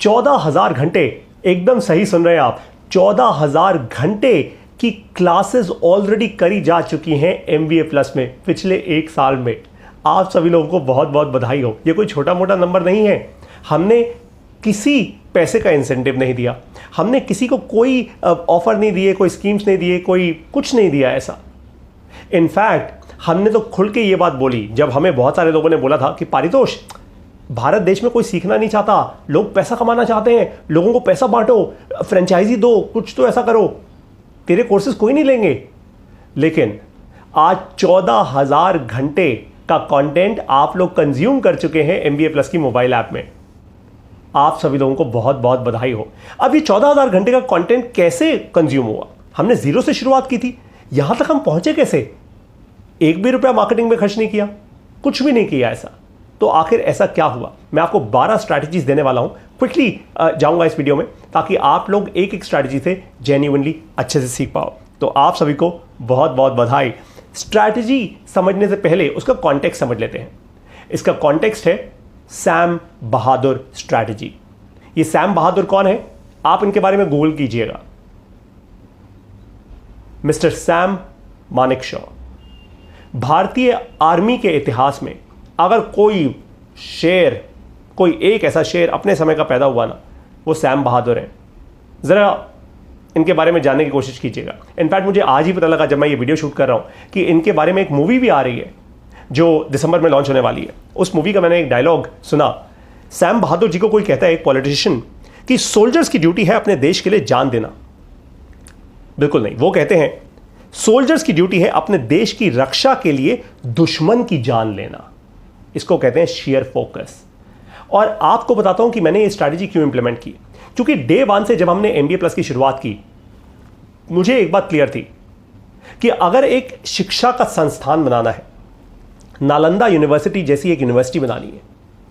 14,000 घंटे, एकदम सही सुन रहे हैं आप, 14,000 घंटे की क्लासेस ऑलरेडी करी जा चुकी हैं MBA प्लस में पिछले 1 साल में। आप सभी लोगों को बहुत बहुत बधाई हो। ये कोई छोटा मोटा नंबर नहीं है। हमने किसी पैसे का इंसेंटिव नहीं दिया, हमने किसी को कोई ऑफर नहीं दिए, कोई स्कीम्स नहीं दिए, कोई कुछ नहीं दिया ऐसा। इनफैक्ट हमने तो खुल के ये बात बोली जब हमें बहुत सारे लोगों ने बोला था कि पारितोष, भारत देश में कोई सीखना नहीं चाहता, लोग पैसा कमाना चाहते हैं, लोगों को पैसा बांटो, फ्रेंचाइजी दो, कुछ तो ऐसा करो, तेरे कोर्सेज कोई नहीं लेंगे। लेकिन आज 14,000 घंटे का कंटेंट आप लोग कंज्यूम कर चुके हैं MBA प्लस की मोबाइल ऐप में। आप सभी लोगों को बहुत बहुत बधाई हो। अब ये 14,000 घंटे का कंटेंट कैसे कंज्यूम हुआ? हमने जीरो से शुरुआत की थी, यहां तक हम पहुंचे कैसे? एक भी रुपया मार्केटिंग में खर्च नहीं किया, कुछ भी नहीं किया ऐसा। तो आखिर ऐसा क्या हुआ? मैं आपको 12 स्ट्रैटेजीज देने वाला हूं। क्विकली जाऊंगा इस वीडियो में ताकि आप लोग एक एक स्ट्रैटेजी से जेन्युइनली अच्छे से सीख पाओ। तो आप सभी को बहुत बहुत बधाई। स्ट्रैटेजी समझने से पहले उसका कॉन्टेक्स्ट समझ लेते हैं। इसका कॉन्टेक्स्ट है सैम बहादुर स्ट्रैटेजी। ये सैम बहादुर कौन है? आप इनके बारे में गूगल कीजिएगा। Mister Sam Manekshaw. भारतीय आर्मी के इतिहास में अगर कोई शेर, कोई एक ऐसा शेर अपने समय का पैदा हुआ ना, वो सैम बहादुर है। जरा इनके बारे में जानने की कोशिश कीजिएगा। इनफैक्ट मुझे आज ही पता लगा जब मैं ये वीडियो शूट कर रहा हूं कि इनके बारे में एक मूवी भी आ रही है जो दिसंबर में लॉन्च होने वाली है। उस मूवी का मैंने एक डायलॉग सुना। सैम बहादुर जी को कोई कहता है, एक पॉलिटिशियन, कि सोल्जर्स की ड्यूटी है अपने देश के लिए जान देना। बिल्कुल नहीं, वो कहते हैं सोल्जर्स की ड्यूटी है अपने देश की रक्षा के लिए दुश्मन की जान लेना। इसको कहते हैं शेयर फोकस। और आपको बताता हूं कि मैंने ये स्ट्रैटेजी क्यों इंप्लीमेंट की। क्योंकि डे 1 से जब हमने MBA प्लस की शुरुआत की, मुझे एक बात क्लियर थी कि अगर एक शिक्षा का संस्थान बनाना है, नालंदा यूनिवर्सिटी जैसी एक यूनिवर्सिटी बनानी है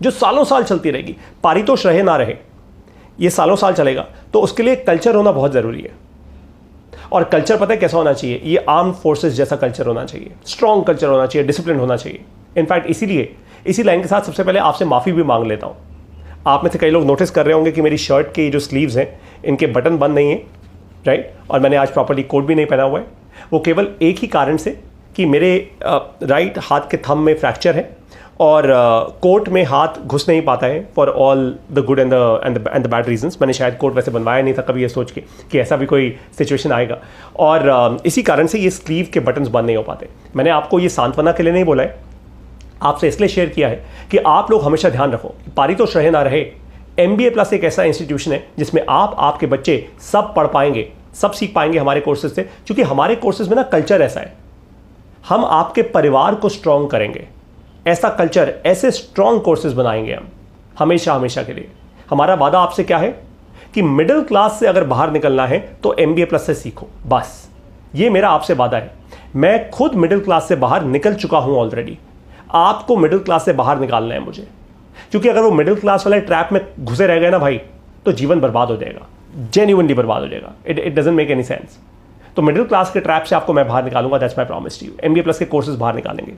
जो सालों साल चलती रहेगी, पारितोष रहे ना रहे, ये सालों साल चलेगा, तो उसके लिए कल्चर होना बहुत जरूरी है। और कल्चर पता है कैसा होना चाहिए? ये आर्म्ड फोर्सेस जैसा कल्चर होना चाहिए, स्ट्रॉन्ग कल्चर होना चाहिए, डिसिप्लिन होना चाहिए। इनफैक्ट इसीलिए इसी लाइन के साथ सबसे पहले आपसे माफ़ी भी मांग लेता हूँ। आप में से कई लोग नोटिस कर रहे होंगे कि मेरी शर्ट के जो स्लीव्स हैं इनके बटन बंद नहीं है, राइट? और मैंने आज प्रॉपर्ली कोट भी नहीं पहना हुआ है। वो केवल एक ही कारण से कि मेरे राइट हाथ के थंब में फ्रैक्चर है और कोट में हाथ घुस नहीं पाता है for all the good and the bad reasons. मैंने शायद कोट वैसे बनवाया नहीं था कभी ये सोच के कि ऐसा भी कोई सिचुएशन आएगा, और इसी कारण से ये स्लीव के बटन्स बंद नहीं हो पाते। मैंने आपको ये सांत्वना के लिए नहीं बोला है, आपसे इसलिए शेयर किया है कि आप लोग हमेशा ध्यान रखो, पारितोष रहे ना रहे, MBA प्लस एक ऐसा इंस्टीट्यूशन है जिसमें आप, आपके बच्चे सब पढ़ पाएंगे, सब सीख पाएंगे हमारे कोर्सेज से। क्योंकि हमारे कोर्सेज में ना कल्चर ऐसा है, हम आपके परिवार को स्ट्रॉन्ग करेंगे। ऐसा कल्चर, ऐसे स्ट्रॉन्ग कोर्सेज बनाएंगे हम हमेशा हमेशा के लिए। हमारा वादा आपसे क्या है कि मिडिल क्लास से अगर बाहर निकलना है तो MBA प्लस से सीखो, बस ये मेरा आपसे वादा है। मैं खुद मिडिल क्लास से बाहर निकल चुका हूं ऑलरेडी। आपको मिडिल क्लास से बाहर निकालना है मुझे, क्योंकि अगर वो मिडिल क्लास वाले ट्रैप में घुसे रह गए ना भाई, तो जीवन बर्बाद हो जाएगा, जेन्युइनली बर्बाद हो जाएगा। It doesn't make any sense. तो मिडिल क्लास के ट्रैप से आपको मैं बाहर निकालूंगा, that's my promise to you. MBA plus के कोर्सेज बाहर निकालेंगे।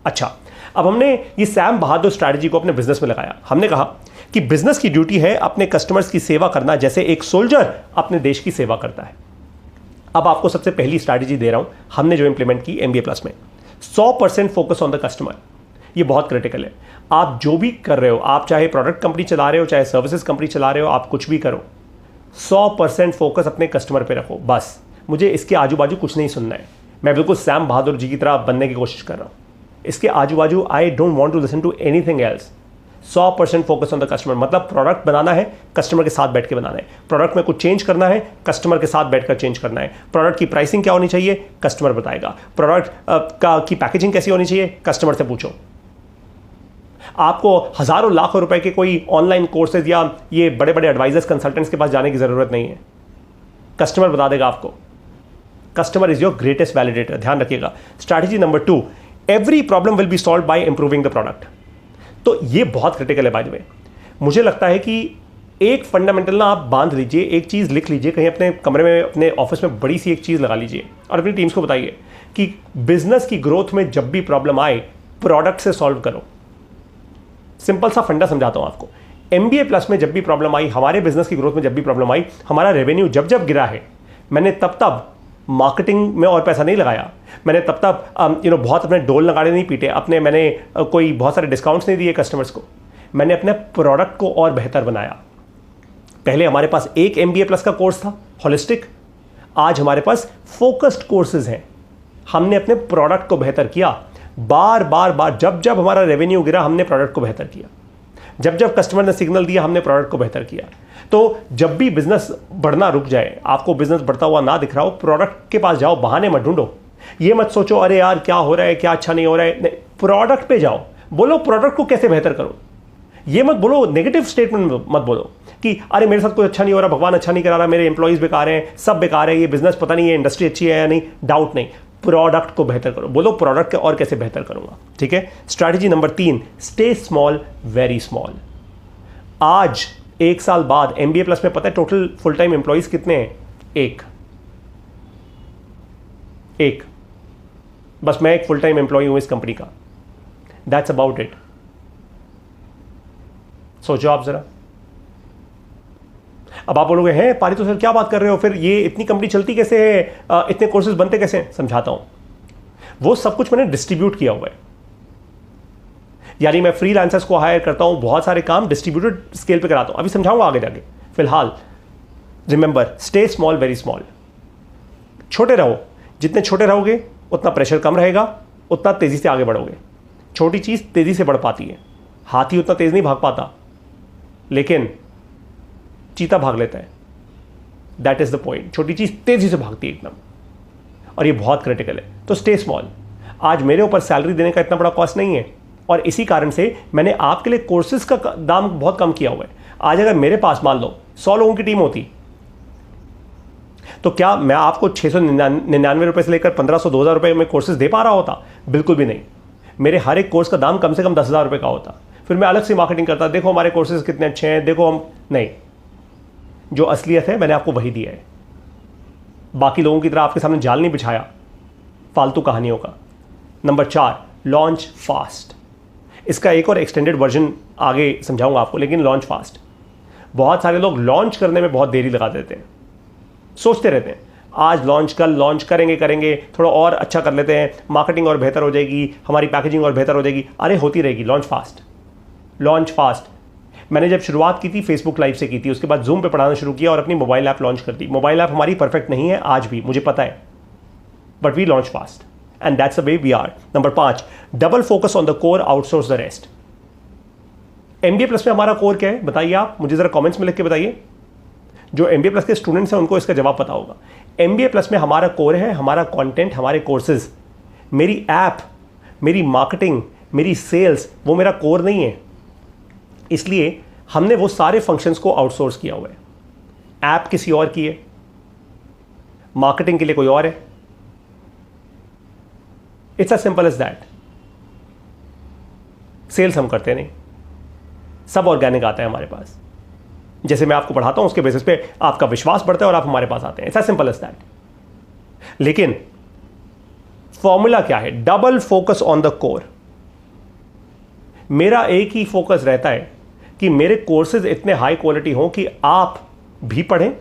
अच्छा, अब हमने ये सैम बहादुर स्ट्रैटेजी को अपने बिजनेस में लगाया। हमने कहा कि बिजनेस की ड्यूटी है अपने कस्टमर्स की सेवा करना, जैसे एक सोल्जर अपने देश की सेवा करता है। अब आपको सबसे पहली स्ट्रैटेजी दे रहा हूं, हमने जो इंप्लीमेंट की MBA प्लस में, 100% फोकस ऑन द कस्टमर। ये बहुत क्रिटिकल है। आप जो भी कर रहे हो, आप चाहे प्रोडक्ट कंपनी चला रहे हो, चाहे सर्विसेज कंपनी चला रहे हो, आप कुछ भी करो, 100% फोकस अपने कस्टमर पे रखो। बस मुझे इसके आजू बाजू कुछ नहीं सुनना है। मैं बिल्कुल सैम बहादुर जी की तरह बनने की कोशिश कर रहा हूं। इसके आजू बाजू I don't want to listen to anything else. 100% focus on the customer. मतलब प्रोडक्ट बनाना है, कस्टमर के साथ बैठ के बनाना है। प्रोडक्ट में कुछ चेंज करना है, कस्टमर के साथ बैठकर चेंज करना है। प्रोडक्ट की प्राइसिंग क्या होनी चाहिए, कस्टमर बताएगा। प्रोडक्ट की पैकेजिंग कैसी होनी चाहिए, कस्टमर से पूछो। आपको हजारों लाखों रुपए के कोई ऑनलाइन कोर्सेज या ये बड़े बड़े एडवाइजर्स, कंसल्टेंट्स के पास जाने की जरूरत नहीं है। कस्टमर बता देगा आपको। Customer is your greatest validator. ध्यान रखिएगा। Strategy number 2, every problem will be solve by improving the product. तो ये बहुत क्रिटिकल है बाय द वे। मुझे लगता है कि एक फंडामेंटल ना आप बांध लीजिए, एक चीज लिख लीजिए कहीं अपने कमरे में, अपने ऑफिस में बड़ी सी एक चीज लगा लीजिए और अपनी टीम्स को बताइए कि बिजनेस की ग्रोथ में जब भी प्रॉब्लम आए, प्रोडक्ट से सॉल्व करो। सिंपल सा फंडा समझाता हूं आपको। MBA प्लस में जब भी प्रॉब्लम आई, हमारे बिजनेस की ग्रोथ में जब भी प्रॉब्लम आई, हमारा रेवेन्यू जब जब गिरा है, मैंने तब तब मार्केटिंग में और पैसा नहीं लगाया, मैंने तब तब बहुत अपने डोल नगाड़े नहीं पीटे, मैंने कोई बहुत सारे डिस्काउंट्स नहीं दिए कस्टमर्स को, मैंने अपने प्रोडक्ट को और बेहतर बनाया। पहले हमारे पास एक MBA प्लस का कोर्स था होलिस्टिक, आज हमारे पास फोकस्ड कोर्सेज हैं। हमने अपने प्रोडक्ट को बेहतर किया, बार बार बार जब जब हमारा रेवेन्यू गिरा हमने प्रोडक्ट को बेहतर किया, जब जब कस्टमर ने सिग्नल दिया हमने प्रोडक्ट को बेहतर किया। तो जब भी बिजनेस बढ़ना रुक जाए, आपको बिजनेस बढ़ता हुआ ना दिख रहा हो, प्रोडक्ट के पास जाओ, बहाने मत ढूंढो। ये मत सोचो अरे यार क्या हो रहा है, क्या अच्छा नहीं हो रहा है, नहीं, प्रोडक्ट पे जाओ, बोलो प्रोडक्ट को कैसे बेहतर करो। ये मत बोलो, नेगेटिव स्टेटमेंट मत बोलो कि अरे मेरे साथ कोई अच्छा नहीं हो रहा, भगवान अच्छा नहीं करा रहा, मेरे एम्प्लॉइज बेकार हैं, सब बेकार है, ये बिजनेस पता नहीं है इंडस्ट्री अच्छी है या नहीं, डाउट नहीं, प्रोडक्ट को बेहतर करो। बोलो प्रोडक्ट और कैसे बेहतर करूंगा। ठीक है। Strategy number 3, stay small very small. आज 1 साल बाद MBA प्लस में पता है टोटल फुल टाइम एम्प्लॉइज कितने हैं? एक। बस मैं एक फुल टाइम एम्प्लॉय हूं इस कंपनी का। That's about it. सोचो आप जरा। अब आप बोलोगे हैं पारी तो सर क्या बात कर रहे हो, फिर ये इतनी कंपनी चलती कैसे है, इतने कोर्सेज बनते कैसे हैं? समझाता हूं। वो सब कुछ मैंने डिस्ट्रीब्यूट किया हुआ है, यानी मैं फ्रीलांसर्स को हायर करता हूं, बहुत सारे काम डिस्ट्रीब्यूटेड स्केल पे कराता हूं। अभी समझाऊंगा आगे जाके। फिलहाल remember, stay small very small. छोटे रहो, जितने छोटे रहोगे उतना प्रेशर कम रहेगा, उतना तेजी से आगे बढ़ोगे। छोटी चीज तेजी से बढ़ पाती है, हाथी उतना तेज नहीं भाग पाता, लेकिन चीता भाग लेता है। That is the point. छोटी चीज तेजी से भागती है एकदम, और ये बहुत क्रिटिकल है। तो स्टे स्मॉल। आज मेरे ऊपर सैलरी देने का इतना बड़ा कॉस्ट नहीं है, और इसी कारण से मैंने आपके लिए कोर्सेज का दाम बहुत कम किया हुआ है। आज अगर मेरे पास मान लो 100 लोगों की टीम होती, तो क्या मैं आपको 699 रुपए से लेकर 1500 2000 रुपए में कोर्सेज दे पा रहा होता? बिल्कुल भी नहीं। मेरे हर एक कोर्स का दाम कम से कम 10,000 रुपए का होता। फिर मैं अलग से मार्केटिंग करता, देखो हमारे कोर्सेज कितने अच्छे हैं, देखो हम नहीं। जो असलियत है मैंने आपको वही दिया है। बाकी लोगों की तरह आपके सामने जाल नहीं बिछाया फालतू कहानियों का। Number 4, launch fast. इसका एक और एक्सटेंडेड वर्जन आगे समझाऊंगा आपको, लेकिन लॉन्च फास्ट। बहुत सारे लोग लॉन्च करने में बहुत देरी लगा देते हैं, सोचते रहते हैं आज लॉन्च, कल लॉन्च करेंगे, थोड़ा और अच्छा कर लेते हैं, मार्केटिंग और बेहतर हो जाएगी, हमारी पैकेजिंग और बेहतर हो जाएगी। अरे होती रहेगी। Launch fast, launch fast. मैंने जब शुरुआत की थी फेसबुक लाइव से की थी, उसके बाद जूम पे पढ़ाना शुरू किया और अपनी मोबाइल ऐप लॉन्च कर दी। मोबाइल ऐप हमारी परफेक्ट नहीं है आज भी, मुझे पता है, but we launch fast and that's the way we are. Number 5, double focus on the core, outsource the rest. MBA plus में हमारा कोर क्या है बताइए आप, मुझे जरा कमेंट्स में लिख के बताइए। जो MBA प्लस के स्टूडेंट्स हैं उनको इसका जवाब पता होगा। MBA प्लस में हमारा कोर है हमारा कंटेंट, हमारे कोर्सेज, मेरी ऐप, मेरी मार्केटिंग, मेरी सेल्स, वो मेरा कोर नहीं है। इसलिए हमने वो सारे फंक्शंस को आउटसोर्स किया हुआ है। ऐप किसी और की है, मार्केटिंग के लिए कोई और है। It's as simple as that. Sales हम करते नहीं, सब ऑर्गेनिक आता है हमारे पास। जैसे मैं आपको पढ़ाता हूं उसके बेसिस पे आपका विश्वास बढ़ता है और आप हमारे पास आते हैं। It's as simple as that. लेकिन फॉर्मूला क्या है? Double focus on the core. मेरा एक ही फोकस रहता है कि मेरे कोर्सेज इतने हाई क्वालिटी हों कि आप भी पढ़ें,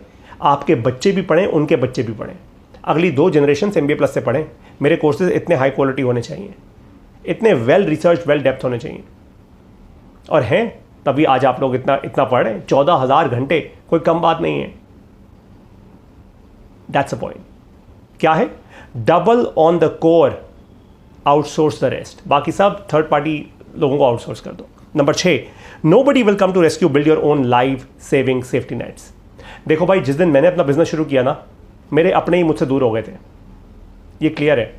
आपके बच्चे भी पढ़ें, उनके बच्चे भी पढ़ें, अगली 2 जनरेशन MBA प्लस से पढ़ें। मेरे कोर्सेज इतने हाई क्वालिटी होने चाहिए, इतने वेल रिसर्च, वेल डेप्थ होने चाहिए, और हैं तभी आज आप लोग इतना पढ़ रहे हैं। 14,000 घंटे कोई कम बात नहीं है। That's a point. क्या है? Double on the core, outsource the rest. बाकी सब थर्ड पार्टी लोगों को आउटसोर्स कर दो। Number 6, nobody will come to rescue, build your own life saving safety nets. देखो भाई, जिस दिन मैंने अपना बिजनेस शुरू किया ना, मेरे अपने ही मुझसे दूर हो गए थे। ये क्लियर है।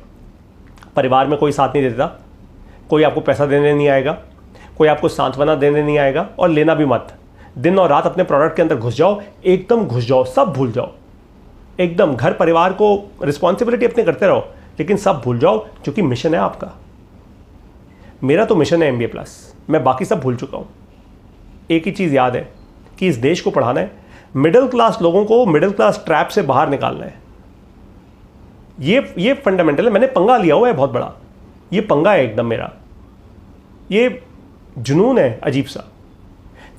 परिवार में कोई साथ नहीं देता, कोई आपको पैसा देने नहीं आएगा, कोई आपको सांत्वना देने नहीं आएगा, और लेना भी मत। दिन और रात अपने प्रोडक्ट के अंदर घुस जाओ, एकदम घुस जाओ, सब भूल जाओ एकदम। घर परिवार को रिस्पॉन्सिबिलिटी अपने करते रहो, लेकिन सब भूल जाओ, क्योंकि मिशन है आपका। मेरा तो मिशन है MBA प्लस, मैं बाकी सब भूल चुका हूं। एक ही चीज़ याद है कि इस देश को पढ़ाना है, मिडिल क्लास लोगों को मिडिल क्लास ट्रैप से बाहर निकालना है। ये फंडामेंटल है। मैंने पंगा लिया हुआ है बहुत बड़ा, ये पंगा है एकदम मेरा, ये जुनून है अजीब सा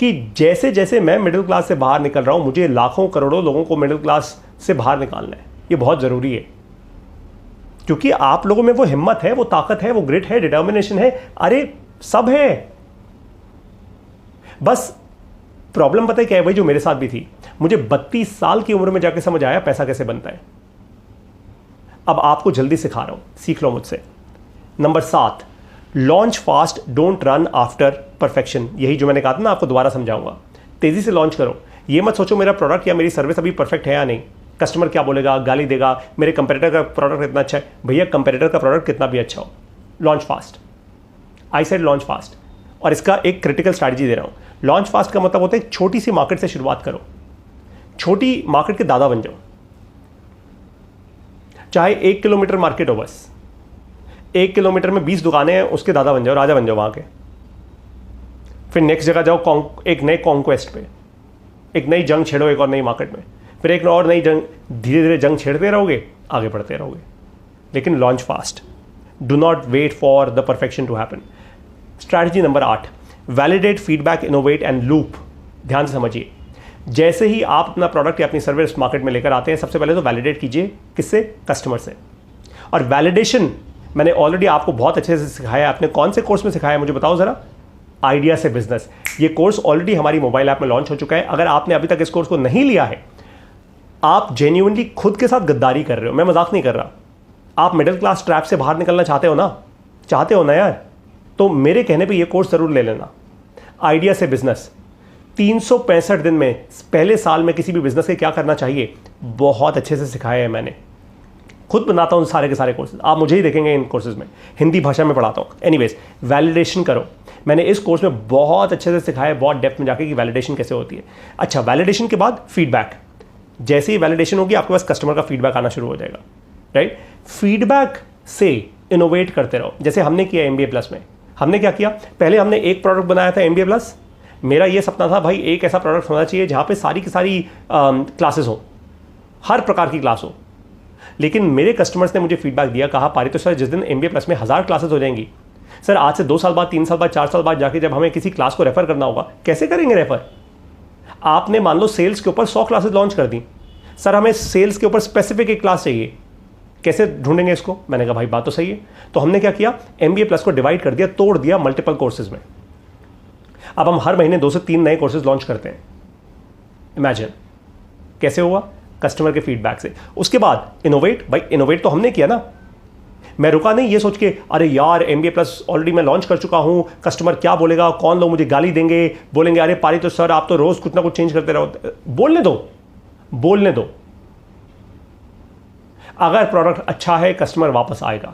कि जैसे जैसे मैं मिडिल क्लास से बाहर निकल रहा हूं, मुझे लाखों करोड़ों लोगों को मिडिल क्लास से बाहर निकालना है। ये बहुत ज़रूरी है, क्योंकि आप लोगों में वो हिम्मत है, वो ताकत है, वो ग्रिट है, डिटर्मिनेशन है, अरे सब है। बस प्रॉब्लम पता है क्या है भाई, जो मेरे साथ भी थी, मुझे 32 साल की उम्र में जाके समझ आया पैसा कैसे बनता है। अब आपको जल्दी सिखा रहा हूं, सीख लो मुझसे। Number 7, launch fast, don't run after perfection. यही जो मैंने कहा था ना, आपको दोबारा समझाऊंगा। तेजी से लॉन्च करो। ये मत सोचो मेरा प्रोडक्ट या मेरी सर्विस अभी परफेक्ट है या नहीं, कस्टमर क्या बोलेगा, गाली देगा, मेरे कंपेटिटर का प्रोडक्ट इतना अच्छा है। भैया कंपेटिटर का प्रोडक्ट कितना भी अच्छा हो, launch fast. I said launch fast. और इसका एक क्रिटिकल स्ट्रैटेजी दे रहा हूं। लॉन्च फास्ट का मतलब होता है एक छोटी सी मार्केट से शुरुआत करो, छोटी मार्केट के दादा बन जाओ। चाहे 1 किलोमीटर मार्केट हो, बस 1 किलोमीटर में 20 दुकानें हैं, उसके दादा बन जाओ, राजा बन जाओ वहां के। फिर नेक्स्ट जगह जाओ, एक नए कॉन्क्वेस्ट पे, एक नई जंग छेड़ो एक और नई मार्केट में, फिर एक और नई जंग, धीरे धीरे जंग छेड़ते रहोगे, आगे बढ़ते रहोगे। लेकिन launch fast, do not wait for the perfection to happen. Strategy number 8, validate, feedback, innovate and loop. ध्यान से समझिए, जैसे ही आप अपना प्रोडक्ट या अपनी सर्विस मार्केट में लेकर आते हैं, सबसे पहले तो वैलिडेट कीजिए। किससे? कस्टमर से। और वैलिडेशन मैंने ऑलरेडी आपको बहुत अच्छे से सिखाया है। आपने कौन से कोर्स में सिखाया है मुझे बताओ जरा? आइडिया से बिजनेस। ये कोर्स ऑलरेडी हमारी मोबाइल ऐप में लॉन्च हो चुका है। अगर आपने अभी तक इस कोर्स को नहीं लिया है, आप जेन्युइनली खुद के साथ गद्दारी कर रहे हो, मैं मजाक नहीं कर रहा। आप मिडिल क्लास ट्रैप से बाहर निकलना चाहते हो ना यार, तो मेरे कहने पे ये कोर्स जरूर ले लेना। आइडिया से बिजनेस, 365 दिन में पहले साल में किसी भी बिजनेस के क्या करना चाहिए, बहुत अच्छे से सिखाया है मैंने। खुद बनाता हूं सारे के सारे कोर्सेज, आप मुझे ही देखेंगे इन कोर्सेज में, हिंदी भाषा में पढ़ाता हूं। एनीवेज, वैलिडेशन करो। मैंने इस कोर्स में बहुत अच्छे से सिखाया है, बहुत डेप्थ में जाके कि वैलिडेशन कैसे होती है। अच्छा, वैलिडेशन के बाद फीडबैक। जैसे ही वैलिडेशन होगी, आपके पास कस्टमर का फीडबैक आना शुरू हो जाएगा, राइट? फीडबैक से इनोवेट करते रहो। जैसे हमने किया MBA प्लस में, हमने क्या किया, पहले हमने एक प्रोडक्ट बनाया था MBA प्लस। मेरा ये सपना था भाई, एक ऐसा प्रोडक्ट होना चाहिए जहाँ पे सारी की सारी क्लासेस हो, हर प्रकार की क्लास हो। लेकिन मेरे कस्टमर्स ने मुझे फीडबैक दिया, कहा पारितोष सर, जिस दिन MBA प्लस में 1000 क्लासेस हो जाएंगी, सर आज से 2 साल बाद, 3 साल बाद, 4 साल बाद जाके जब हमें किसी क्लास को रेफर करना होगा, कैसे करेंगे रेफर? आपने मान लो सेल्स के ऊपर 100 क्लासेस लॉन्च कर दी, सर हमें सेल्स के ऊपर स्पेसिफिक एक क्लास चाहिए, कैसे ढूंढेंगे इसको? मैंने कहा भाई बात तो सही है। तो हमने क्या किया, MBA प्लस को डिवाइड कर दिया, तोड़ दिया मल्टीपल कोर्सेज में। अब हम हर महीने 2 से 3 नए कोर्सेज लॉन्च करते हैं। इमेजिन कैसे हुआ? कस्टमर के फीडबैक से। उसके बाद इनोवेट, भाई इनोवेट तो हमने किया ना। मैं रुका नहीं ये सोच के अरे यार MBA प्लस ऑलरेडी मैं लॉन्च कर चुका हूं, कस्टमर क्या बोलेगा, कौन लोग मुझे गाली देंगे, बोलेंगे अरे पारितोष सर आप तो रोज कुछ ना कुछ चेंज करते रहो। बोलने दो। अगर प्रोडक्ट अच्छा है, कस्टमर वापस आएगा,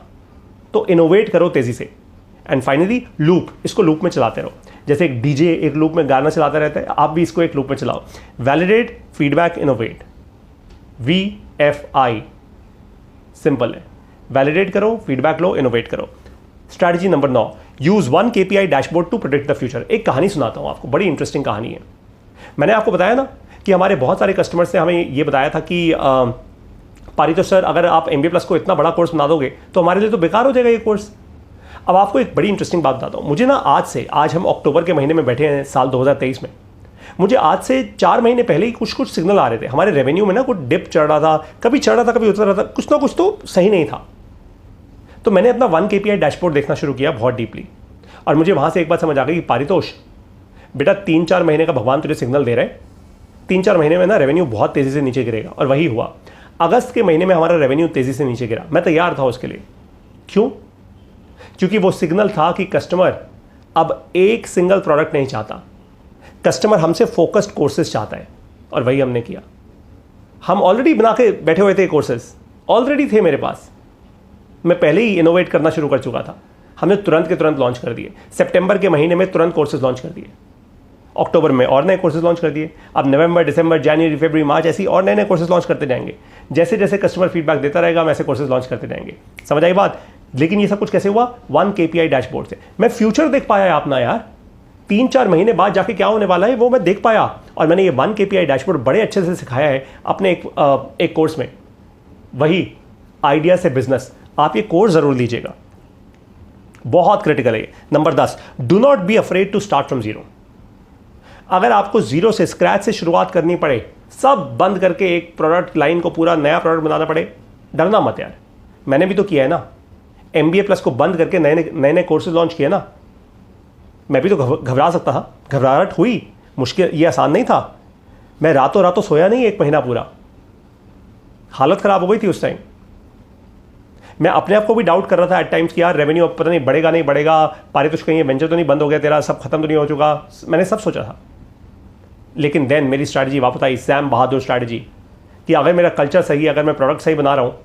तो इनोवेट करो तेजी से। एंड फाइनली लूप, इसको लूप में चलाते रहो। जैसे एक डीजे एक लूप में गाना चलाता रहता है, आप भी इसको एक लूप में चलाओ। Validate, feedback, innovate, VFI, simple है। वैलिडेट करो, फीडबैक लो, इनोवेट करो। Strategy number 9, use 1 KPI dashboard to predict the future. एक कहानी सुनाता हूं आपको, बड़ी इंटरेस्टिंग कहानी है। मैंने आपको बताया ना कि हमारे बहुत सारे कस्टमर्स ने हमें ये बताया था कि पारितोष सर अगर आप MBA प्लस को इतना बड़ा कोर्स बना दोगे तो हमारे लिए तो बेकार हो जाएगा ये कोर्स। अब आपको एक बड़ी इंटरेस्टिंग बात बताता हूँ। मुझे ना आज हम अक्टूबर के महीने में बैठे हैं साल 2023 में, मुझे आज से 4 महीने पहले ही कुछ सिग्नल आ रहे थे हमारे रेवेन्यू में ना, कुछ डिप चढ़ रहा था, कभी चढ़ रहा था कभी उतर रहा था, कुछ ना कुछ तो सही नहीं था। तो मैंने अपना 1 KPI डैशबोर्ड देखना शुरू किया बहुत डीपली, और मुझे वहां से एक बात समझ आ गई कि पारितोष बेटा 3-4 महीने का भगवान तुझे सिग्नल दे रहे हैं, 3-4 महीने में ना रेवेन्यू बहुत तेजी से नीचे गिरेगा। और वही हुआ, अगस्त के महीने में हमारा रेवेन्यू तेजी से नीचे गिरा। मैं तैयार था उसके लिए। क्यों? क्योंकि वो सिग्नल था कि कस्टमर अब एक सिंगल प्रोडक्ट नहीं चाहता, कस्टमर हमसे फोकस्ड कोर्सेज चाहता है। और वही हमने किया। हम ऑलरेडी बना के बैठे हुए थे, कोर्सेज ऑलरेडी थे मेरे पास, मैं पहले ही इनोवेट करना शुरू कर चुका था। हमने तुरंत के तुरंत लॉन्च कर दिए। सितंबर के महीने में तुरंत कोर्सेज लॉन्च कर दिए, अक्टूबर में और नए कोर्सेज लॉन्च कर दिए। अब नवंबर, दिसंबर, जनवरी, फरवरी, मार्च ऐसी और नए नए कोर्सेज लॉन्च करते जाएंगे। जैसे जैसे कस्टमर फीडबैक देता रहेगा, हम ऐसे कोर्सेज लॉन्च करते जाएंगे। समझ आई बात? लेकिन ये सब कुछ कैसे हुआ? 1 KPI डैशबोर्ड से। मैं फ्यूचर देख पाया अपना यार, 3-4 महीने बाद जाके क्या होने वाला है वो मैं देख पाया। और मैंने ये 1 KPI डैशबोर्ड बड़े अच्छे से सिखाया है अपने एक कोर्स में, वही आइडिया से बिजनेस। आप ये कोर्स जरूर लीजिएगा, बहुत क्रिटिकल है। Number 10, do not be afraid to start from zero. अगर आपको जीरो से, स्क्रैच से शुरुआत करनी पड़े, सब बंद करके एक प्रोडक्ट लाइन को पूरा नया प्रोडक्ट बनाना पड़े, डरना मत यार। मैंने भी तो किया है ना, MBA प्लस को बंद करके नए नए कोर्सेज लॉन्च किए ना। मैं भी तो घबरा सकता था, घबराहट हुई, मुश्किल, ये आसान नहीं था। मैं रातों रातों सोया नहीं 1 महीना पूरा, हालत खराब हो गई थी उस टाइम। मैं अपने आप को भी डाउट कर रहा था एट टाइम्स कि यार रेवेन्यू अब पता नहीं बढ़ेगा नहीं बढ़ेगा, पारितोष कहीं वेंचर तो नहीं बंद हो गया तेरा, सब खत्म तो नहीं हो चुका, मैंने सब सोचा था। लेकिन देन मेरी स्ट्रैटेजी वापस आई, सैम बहादुर स्ट्रैटेजी, कि अगर मेरा कल्चर सही है, अगर मैं प्रोडक्ट सही बना रहा हूँ,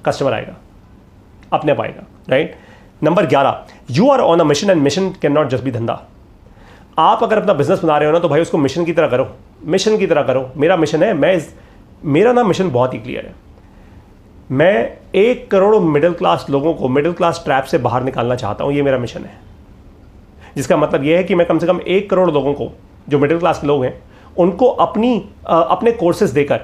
कस्टमर आएगा, अपने आप आएगा, right. Number 11, you are on a mission and mission can not just be धंधा। आप अगर अपना बिजनेस बना रहे हो ना, तो भाई उसको मिशन की तरह करो, मिशन की तरह करो। मेरा मिशन है, मेरा ना मिशन बहुत ही क्लियर है। मैं 1 करोड़ मिडिल क्लास लोगों को मिडिल क्लास ट्रैप से बाहर निकालना चाहता हूं, ये मेरा मिशन है। जिसका मतलब ये है कि मैं कम से कम 1 करोड़ लोगों को, जो मिडिल क्लास के लोग हैं, उनको अपने कोर्सेज देकर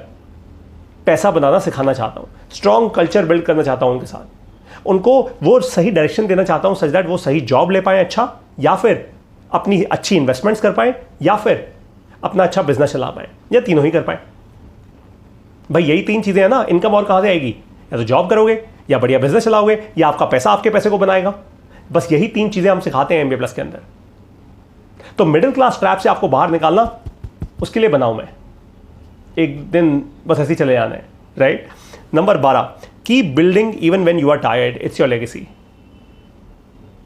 पैसा बनाना सिखाना चाहता हूं, स्ट्रॉन्ग कल्चर बिल्ड करना चाहता हूं उनके साथ, उनको वो सही डायरेक्शन देना चाहता हूं, सच दैट वो सही जॉब ले पाए अच्छा, या फिर अपनी अच्छी इन्वेस्टमेंट्स कर पाए, या फिर अपना अच्छा बिजनेस चला पाए, या तीनों ही कर पाए। भाई यही 3 चीजें हैं ना, इनकम और कहां से आएगी? या तो जॉब करोगे, या बढ़िया बिजनेस चलाओगे, या आपका पैसा आपके पैसे को बनाएगा। बस यही 3 चीजें हम सिखाते हैं MBA प्लस के अंदर। तो मिडिल क्लास ट्रैप से आपको बाहर निकालना, उसके लिए बनाऊं मैं, एक दिन बस ऐसे ही चले जाना है, right. Number 12, keep building even when you are tired, it's your legacy.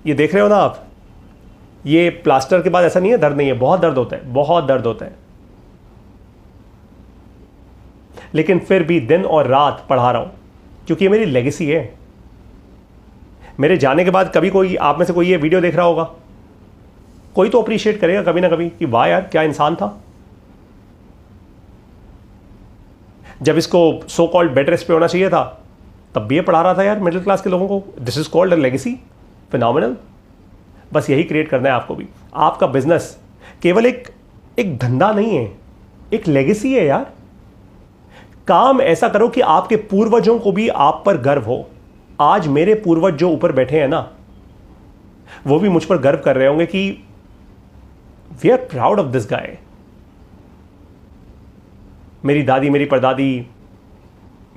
ये देख रहे हो ना आप, ये प्लास्टर के बाद ऐसा नहीं है दर्द नहीं है, बहुत दर्द होता है, बहुत दर्द होता है, लेकिन फिर भी दिन और रात पढ़ा रहा हूं, क्योंकि ये मेरी लेगेसी है। मेरे जाने के बाद कभी कोई आप में से कोई ये वीडियो देख रहा होगा, कोई तो अप्रिशिएट करेगा कभी ना कभी कि वाह यार क्या इंसान था। जब इसको सो कॉल्ड बेड रेस्ट पे होना चाहिए था, तब भी ये पढ़ा रहा था यार मिडिल क्लास के लोगों को। This is called a legacy, phenomenal. बस यही क्रिएट करना है आपको भी। आपका बिजनेस केवल एक धंधा नहीं है, एक लेगेसी है यार। काम ऐसा करो कि आपके पूर्वजों को भी आप पर गर्व हो। आज मेरे पूर्वज जो ऊपर बैठे हैं ना, वो भी मुझ पर गर्व कर रहे होंगे कि we are proud of this guy. मेरी दादी, मेरी परदादी,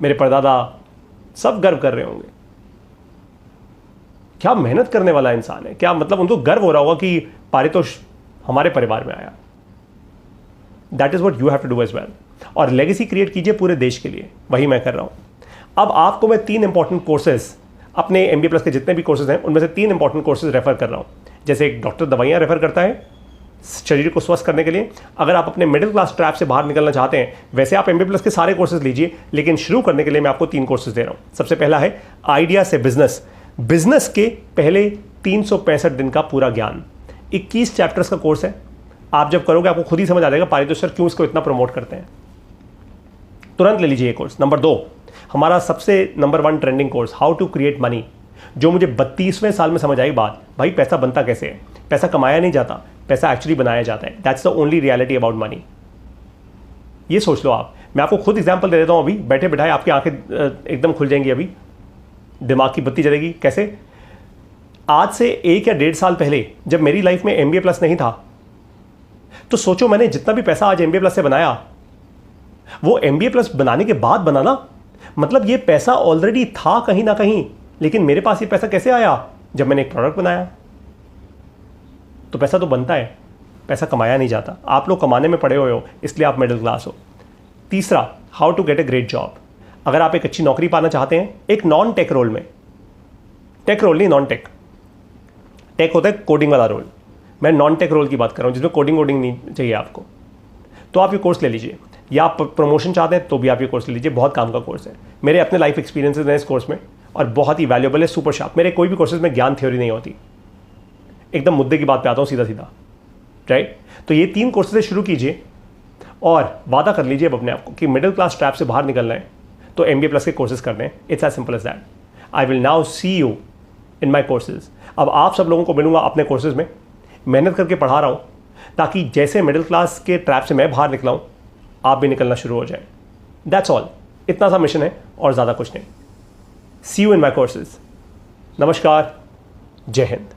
मेरे परदादा सब गर्व कर रहे होंगे। क्या मेहनत करने वाला इंसान है, क्या मतलब उनको गर्व हो रहा होगा कि पारितोष हमारे परिवार में आया। That is what you have to do as well. और लेगेसी क्रिएट कीजिए पूरे देश के लिए, वही मैं कर रहा हूं। अब आपको मैं 3 इंपॉर्टेंट कोर्सेज, अपने MBA प्लस के जितने भी कोर्सेज हैं उनमें से 3 इंपॉर्टेंट कोर्सेज रेफर कर रहा हूं। जैसे एक डॉक्टर दवाइयां रेफर करता है शरीर को स्वस्थ करने के लिए। अगर आप अपने मिडिल क्लास ट्रैप से बाहर निकलना चाहते हैं, वैसे आप MBA प्लस के सारे कोर्सेज लीजिए, लेकिन शुरू करने के लिए मैं आपको 3 कोर्सेज दे रहा हूं। सबसे पहला है आइडिया से बिजनेस, बिजनेस के पहले 365 दिन का पूरा ज्ञान। 21 चैप्टर्स का कोर्स है। आप जब करोगे आपको खुद ही समझ आ जाएगा पारितोष सर क्यों इसको इतना प्रमोट करते हैं। तुरंत ले लीजिए ये कोर्स। नंबर 2, हमारा सबसे number 1 trending course, how to create money, जो मुझे 32वें साल में समझ आई बात, भाई पैसा बनता कैसे है। पैसा कमाया नहीं जाता, पैसा एक्चुअली बनाया जाता है। That's the only reality about money. ये सोच लो आप। मैं आपको खुद एग्जांपल दे देता हूं। अभी बैठे बैठाए आपकी आंखें एकदम खुल जाएंगी, अभी दिमाग की बत्ती जलेगी। कैसे? आज से 1 या 1.5 साल पहले जब मेरी लाइफ में MBA प्लस नहीं था, तो सोचो मैंने जितना भी पैसा आज MBA प्लस से बनाया, वो MBA प्लस बनाने के बाद बना ना। मतलब ये पैसा ऑलरेडी था कहीं ना कहीं, लेकिन मेरे पास ये पैसा कैसे आया? जब मैंने एक प्रोडक्ट बनाया। तो पैसा तो बनता है, पैसा कमाया नहीं जाता। आप लोग कमाने में पड़े हुए हो, इसलिए आप मिडिल क्लास हो। तीसरा, how to get a great job. अगर आप एक अच्छी नौकरी पाना चाहते हैं, एक नॉन टेक रोल में, टेक रोल नहीं, नॉन टेक, टेक होता है कोडिंग वाला रोल, मैं नॉन टेक रोल की बात कर रहा हूं जिसमें कोडिंग वोडिंग नहीं चाहिए आपको, तो आप ये कोर्स ले लीजिए। या आप प्रमोशन चाहते हैं तो भी आप ये कोर्स ले लीजिए, बहुत काम का कोर्स है। मेरे अपने लाइफ एक्सपीरियंसेस हैं इस कोर्स में और बहुत ही वैल्यूएबल है, सुपर शार्प। मेरे कोई भी कोर्सेज में ज्ञान थ्योरी नहीं होती, एकदम मुद्दे की बात पे आता हूँ सीधा सीधा, राइट। तो ये 3 कोर्सेज शुरू कीजिए और वादा कर लीजिए अब अपने आप को कि मिडिल क्लास ट्रैप से बाहर निकलना है तो MBA प्लस के कोर्सेज करने हैं। It's as simple as that. I will now see you in my courses. अब आप सब लोगों को मिलूंगा अपने कोर्सेज में, मेहनत करके पढ़ा रहा हूँ ताकि जैसे मिडिल क्लास के ट्रैप से मैं बाहर निकला हूँ, आप भी निकलना शुरू हो जाए। That's all. इतना सा मिशन है और ज़्यादा कुछ नहीं। सी यू इन माई कोर्सेज। नमस्कार, जय हिंद।